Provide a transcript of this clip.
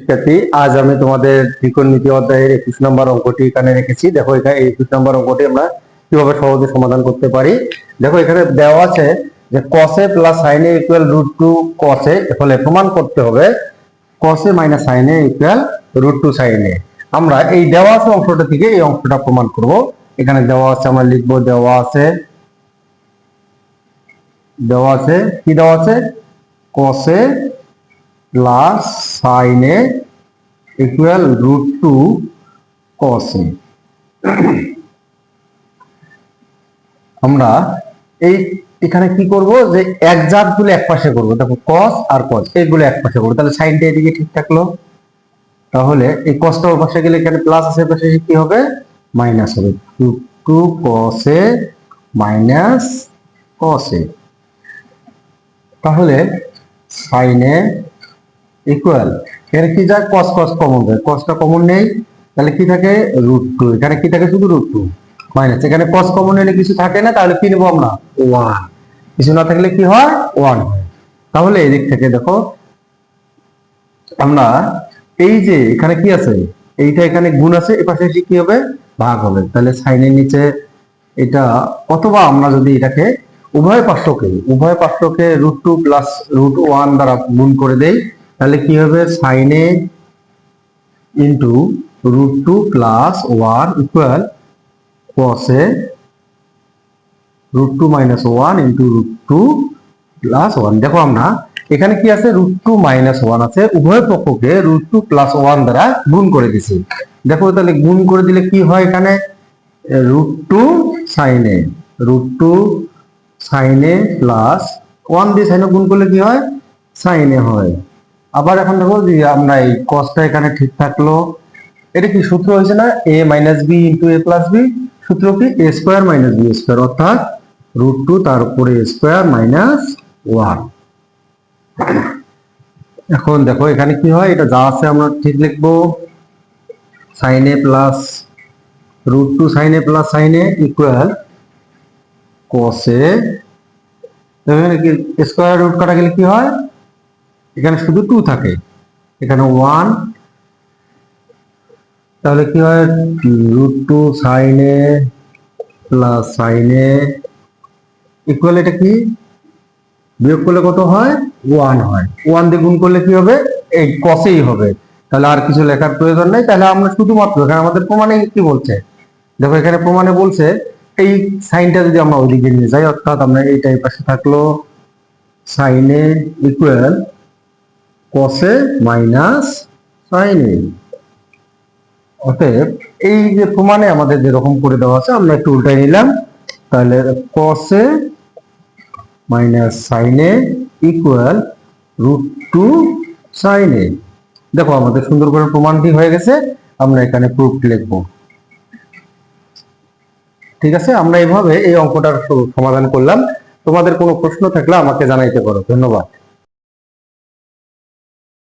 শিক্ষার্থী, আজ আমি তোমাদের ত্রিকোণমিতি অধ্যায়ের 21 নম্বর অঙ্কটি এখানে রেখেছি। দেখো এখানে 21 নম্বর অঙ্কটি আমরা কিভাবে সহজে সমাধান করতে পারি। দেখো এখানে দেওয়া আছে যে cos a plus sin a equal √2 cos a, ফলে প্রমাণ করতে হবে cos a minus sin a equal √2 sin a। আমরা এই দেওয়া আছে অংশটা থেকে এই অংশটা প্রমাণ করব। এখানে দেওয়া আছে, আমরা লিখব দেওয়া আছে কি দেওয়া আছে, cos a plus sin a equal √2 cos a। আমরা এই এখানে কি করব, যে এক জাতগুলো এক পাশে করব। দেখো cos আর cos এগুলো এক পাশে করব, তাহলে সাইনটা এদিকে ঠিক থাকলো। তাহলে এই cosটা ওর পাশে গেলে এখানে প্লাস আছে, পাশে কি হবে, মাইনাস হবে। 2 cos a minus cos a। তাহলে sin a ইকুয়াল, এখানে কি যায়, cos cos কমন যায়, cosটা কমন নেই, তাহলে কি থাকে √2। এখানে কি থাকে, শুধু √2 মাইনাস, এখানে cos কমন নিলে কিছু থাকে না, তাহলে কি নেব আমরা 1, কিছু না থাকলে কি হয় 1 হয়। তাহলে এদিক থেকে দেখো আমরা এই যে এখানে কি আছে, এইটা এখানে গুণ আছে, এই পাশে কি হবে, ভাগ হবে। তাহলে সাইনের নিচে এটা, অথবা আমরা যদি এটাকে উভয় পার্শ্বকে √2 প্লাস √1 দ্বারা গুণ করে দেই, তাহলে কি হবে, sin a into √2 plus 1 equal cos a √2 minus 1 into √2 plus 1। দেখো আমরা এখানে কি আছে, √2 মাইনাস 1 আছে, উভয় পক্ষকে √2 প্লাস 1 দ্বারা গুণ করে দিছি। দেখো তাহলে গুণ করে দিলে কি হয়, এখানে √2 sin a প্লাস 1 দিয়ে sin a গুণ করলে কি হয়, sin a হয়। আবার এখন দেখো যে আমরা এই cosটা এখানে ঠিক থাকলো, এটা কি সূত্র হয়েছে না, a minus B into a plus B, সূত্র কি a square minus B square, অর্থাৎ √2 তার উপরে a স্কোয়ার মাইনাস 1। এখন দেখো এখানে কি হয়, এটা যা আছে আমরা ঠিক লিখবো, sin a plus √2 sin a plus sin a equal cos a। এখানে কি স্কোয়ার রুট কাটা গেলে কি হয়, এখানে শুধু 2 থাকে, এখানে 1, তাহলে কি হয় √2 sin a plus sin a equal, এটা কি বিয়োগ করলে কত হয়, 1 হয়। 1 দিয়ে গুণ করলে কি হবে, এই cos এই হবে। তাহলে আর কিছু লেখার প্রয়োজন নেই। তাহলে আমরা শুধুমাত্র এখানে আমাদের প্রমাণে কি বলছে, দেখো এখানে প্রমাণে বলছে এই সাইনটা যদি আমরা ওইদিকে নিয়ে যাই, অর্থাৎ আমরা এইটাই পাশে থাকলো sin a equal cos a minus sin a। অতএব এই যে প্রমাণে আমাদের যেরকম করে দেওয়া আছে, আমরা একটু উল্টাই নিলাম। তাহলে cos a minus sin a equal √2 sin a। দেখো আমাদের সুন্দর করে প্রমাণটি হয়ে গেছে, আমরা এখানে প্রুফ লিখবো। ঠিক আছে, আমরা এইভাবে এই অঙ্কটার সমাধান করলাম। তোমাদের কোনো প্রশ্ন থাকলে আমাকে জানাইতে পারো। ধন্যবাদ।